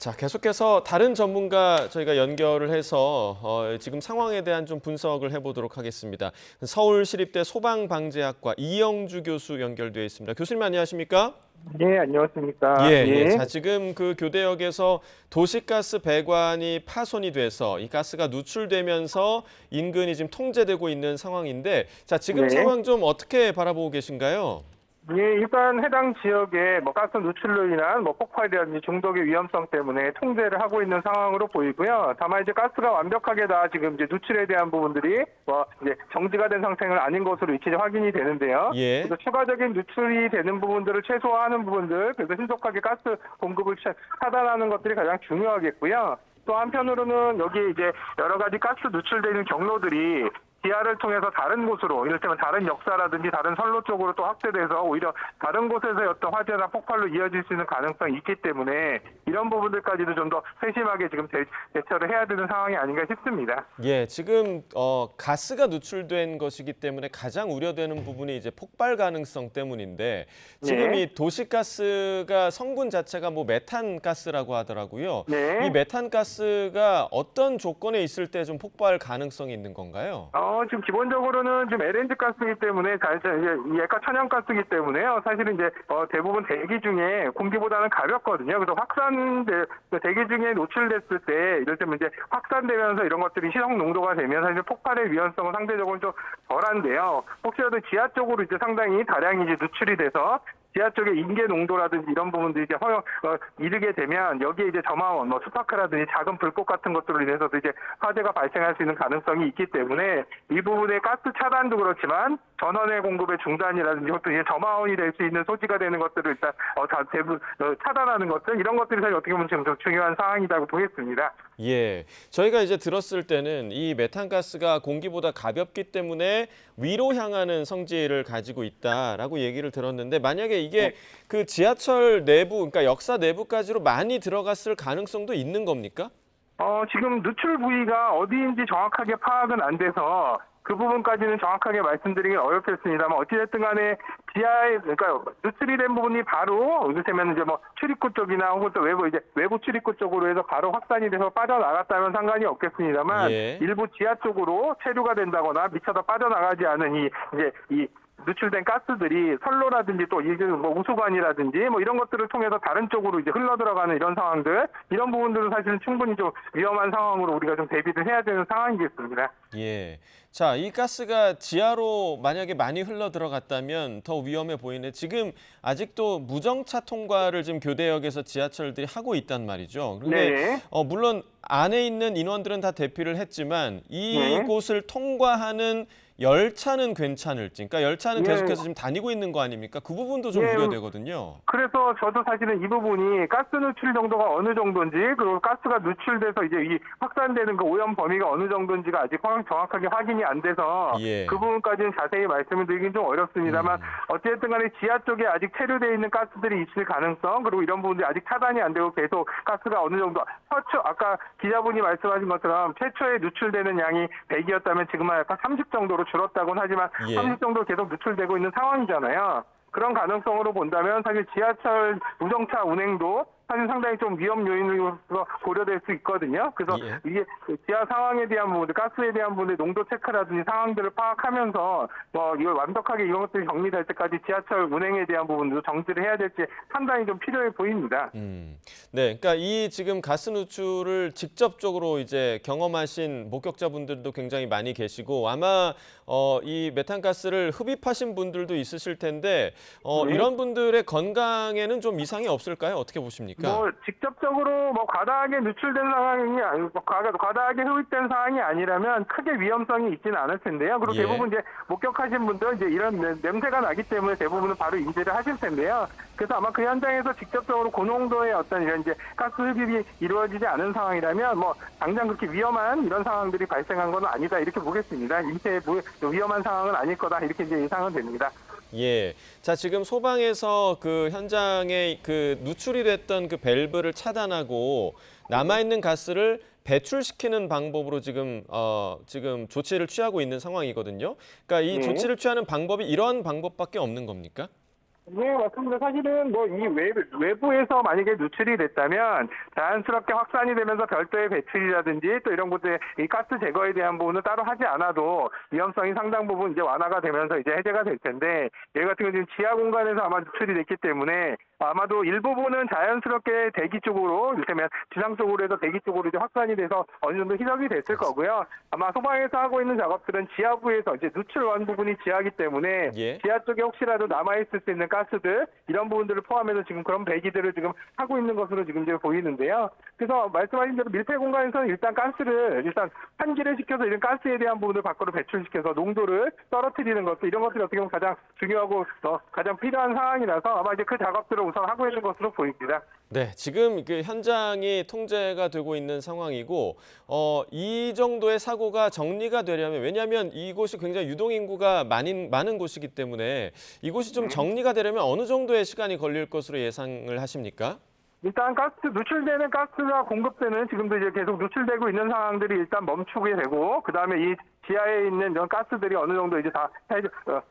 자, 계속해서 다른 전문가 저희가 연결을 해서 지금 상황에 대한 좀 분석을 해보도록 하겠습니다. 서울시립대 소방방재학과 이영주 교수 연결되어 있습니다. 교수님 안녕하십니까? 예, 안녕하십니까. 예. 자, 지금 그 교대역에서 도시가스 배관이 파손이 돼서 이 가스가 누출되면서 인근이 지금 통제되고 있는 상황인데, 자, 지금 네. 상황 좀 어떻게 바라보고 계신가요? 예, 일단 해당 지역에 가스 누출로 인한 폭발이라든지 중독의 위험성 때문에 통제를 하고 있는 상황으로 보이고요. 다만 이제 가스가 완벽하게 다 지금 이제 누출에 대한 부분들이 이제 정지가 된 상태는 아닌 것으로 이제 확인이 되는데요. 예. 그래서 추가적인 누출이 되는 부분들을 최소화하는 부분들, 그래서 신속하게 가스 공급을 차단하는 것들이 가장 중요하겠고요. 또 한편으로는 여기에 이제 여러 가지 가스 누출되는 경로들이 지하를 통해서 다른 곳으로, 이를테면 다른 역사라든지 다른 선로 쪽으로 또 확대돼서 오히려 다른 곳에서의 어떤 화재나 폭발로 이어질 수 있는 가능성이 있기 때문에 이런 부분들까지도 좀 더 세심하게 지금 대처를 해야 되는 상황이 아닌가 싶습니다. 예, 지금 가스가 누출된 것이기 때문에 가장 우려되는 부분이 이제 폭발 가능성 때문인데 지금 네. 이 도시가스가 성분 자체가 메탄 가스라고 하더라고요. 네. 이 메탄 가스가 어떤 조건에 있을 때 좀 폭발 가능성이 있는 건가요? 지금 기본적으로는 지금 LNG 가스이기 때문에 이 액화 천연가스이기 때문에요. 사실은 이제 대부분 대기 중에 공기보다는 가볍거든요. 그래서 대기 중에 노출됐을 때 이를테면 이제 확산되면서 이런 것들이 시속 농도가 되면서 이제 폭발의 위험성은 상대적으로 좀 덜한데요. 혹시라도 지하 쪽으로 이제 상당히 다량이 이제 누출이 돼서 지하 쪽의 인계 농도라든지 이런 부분들이 이제 이르게 되면 여기에 이제 저마원, 스파크라든지 작은 불꽃 같은 것들로 인해서도 이제 화재가 발생할 수 있는 가능성이 있기 때문에 이 부분의 가스 차단도 그렇지만 전원의 공급의 중단이라든지 이것도 이제 저마원이 될 수 있는 소지가 되는 것들을 일단 대부분 차단하는 것들, 이런 것들이 사실 어떻게 보면 지금 좀 중요한 사항이라고 보겠습니다. 예, 저희가 이제 들었을 때는 이 메탄가스가 공기보다 가볍기 때문에 위로 향하는 성질을 가지고 있다라고 얘기를 들었는데 만약에 이게 그 지하철 내부, 그러니까 역사 내부까지로 많이 들어갔을 가능성도 있는 겁니까? 지금 누출 부위가 어디인지 정확하게 파악은 안 돼서 그 부분까지는 정확하게 말씀드리긴 어렵겠습니다만 어찌됐든 간에 지하에, 그러니까 누출이 된 부분이 바로 이를테면 이제 출입구 쪽이나 혹은 또 외부 출입구 쪽으로 해서 바로 확산이 돼서 빠져나갔다면 상관이 없겠습니다만 예. 일부 지하 쪽으로 체류가 된다거나 미처 더 빠져나가지 않은 이 누출된 가스들이 선로라든지 또 이게 우수관이라든지 이런 것들을 통해서 다른 쪽으로 이제 흘러 들어가는 이런 상황들, 이런 부분들은 사실은 충분히 좀 위험한 상황으로 우리가 좀 대비를 해야 되는 상황이겠습니다. 예. 자, 이 가스가 지하로 만약에 많이 흘러 들어갔다면 더 위험해 보이는데 지금 아직도 무정차 통과를 지금 교대역에서 지하철들이 하고 있단 말이죠. 그런데 네. 물론 안에 있는 인원들은 다 대피를 했지만 이곳을 통과하는 열차는 괜찮을지, 그러니까 열차는 계속해서 지금 다니고 있는 거 아닙니까? 그 부분도 좀 우려되거든요. 그래서 저도 사실은 이 부분이 가스 누출 정도가 어느 정도인지, 그리고 가스가 누출돼서 이제 이 확산되는 그 오염 범위가 어느 정도인지가 아직 정확하게 확인이 안 돼서 그 부분까지는 자세히 말씀을 드리긴 좀 어렵습니다만 어쨌든 간에 지하 쪽에 아직 체류되어 있는 가스들이 있을 가능성, 그리고 이런 부분들이 아직 차단이 안 되고 계속 가스가 어느 정도 아까 기자분이 말씀하신 것처럼 최초에 누출되는 양이 100이었다면 지금은 약간 30 정도로 줄었다고는 하지만 30 정도 계속 누출되고 있는 상황이잖아요. 그런 가능성으로 본다면 사실 지하철 무정차 운행도 사실 상당히 좀 위험 요인으로서 고려될 수 있거든요. 그래서 이게 지하 상황에 대한 부분들, 가스에 대한 부분들, 농도 체크라든지 상황들을 파악하면서 이걸 완벽하게 이런 것들이 정리될 때까지 지하철 운행에 대한 부분도 정지를 해야 될지 판단이 좀 필요해 보입니다. 네, 그러니까 이 지금 가스 누출을 직접적으로 이제 경험하신 목격자분들도 굉장히 많이 계시고 아마 이 메탄가스를 흡입하신 분들도 있으실 텐데 이런 분들의 건강에는 좀 이상이 없을까요? 어떻게 보십니까? 직접적으로 과다하게 누출된 상황이 아니고 과다하게 흡입된 상황이 아니라면 크게 위험성이 있지는 않을 텐데요. 그리고 대부분 이제 목격하신 분들은 이제 이런 냄새가 나기 때문에 대부분은 바로 인지를 하실 텐데요. 그래서 아마 그 현장에서 직접적으로 고농도의 어떤 이런 이제 가스 흡입이 이루어지지 않은 상황이라면 당장 그렇게 위험한 이런 상황들이 발생한 건 아니다 이렇게 보겠습니다. 인체에 위험한 상황은 아닐 거다 이렇게 이제 예상은 됩니다. 예. 자, 지금 소방에서 그 현장에 그 누출이 됐던 그 밸브를 차단하고 남아있는 가스를 배출시키는 방법으로 지금 조치를 취하고 있는 상황이거든요. 그러니까 이 조치를 취하는 방법이 이런 방법밖에 없는 겁니까? 네, 맞습니다. 사실은 뭐 이 외부에서 만약에 누출이 됐다면 자연스럽게 확산이 되면서 별도의 배출이라든지 또 이런 곳에 이 가스 제거에 대한 부분을 따로 하지 않아도 위험성이 상당 부분 이제 완화가 되면서 이제 해제가 될 텐데, 여기 같은 경우 지금 지하 공간에서 아마 누출이 됐기 때문에 아마도 일부분은 자연스럽게 대기 쪽으로, 이를테면 지상 쪽으로 해서 대기 쪽으로 이제 확산이 돼서 어느 정도 희석이 됐을 거고요. 아마 소방에서 하고 있는 작업들은 지하부에서 이제 누출원 부분이 지하이기 때문에 지하 쪽에 혹시라도 남아있을 수 있는 가스들, 이런 부분들을 포함해서 지금 그런 배기들을 지금 하고 있는 것으로 지금 이제 보이는데요. 그래서 말씀하신 대로 밀폐 공간에서는 일단 가스를 환기를 시켜서 이런 가스에 대한 부분을 밖으로 배출시켜서 농도를 떨어뜨리는 것들, 이런 것들이 어떻게 보면 가장 중요하고 가장 필요한 상황이라서 아마 이제 그 작업들을 우선 하고 있는 것으로 보입니다. 네, 지금 그 현장이 통제가 되고 있는 상황이고, 이 정도의 사고가 정리가 되려면, 왜냐하면 이곳이 굉장히 유동인구가 많은 곳이기 때문에 이곳이 좀 정리가 되려면 어느 정도의 시간이 걸릴 것으로 예상을 하십니까? 일단 누출되는 가스가 공급되는, 지금도 이제 계속 누출되고 있는 상황들이 일단 멈추게 되고, 그 다음에 이 지하에 있는 이런 가스들이 어느 정도 이제 다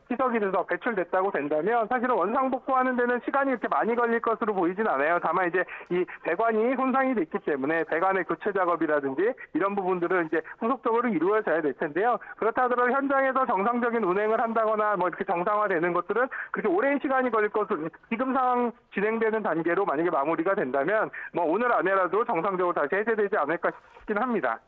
희석이 돼서 배출됐다고 된다면 사실은 원상복구하는 데는 시간이 이렇게 많이 걸릴 것으로 보이진 않아요. 다만 이제 이 배관이 손상이 됐기 때문에 배관의 교체 작업이라든지 이런 부분들은 이제 후속적으로 이루어져야 될 텐데요. 그렇다 하더라도 현장에서 정상적인 운행을 한다거나 뭐 이렇게 정상화되는 것들은 그렇게 오랜 시간이 걸릴 것으로, 지금 상황 진행되는 단계로 만약에 마무리가 된다면 뭐 오늘 안에라도 정상적으로 다시 해제되지 않을까 싶긴 합니다.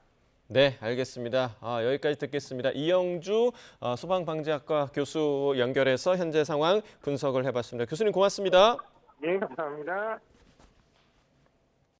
네, 알겠습니다. 여기까지 듣겠습니다. 이영주 소방방재학과 교수 연결해서 현재 상황 분석을 해봤습니다. 교수님 고맙습니다. 네, 감사합니다.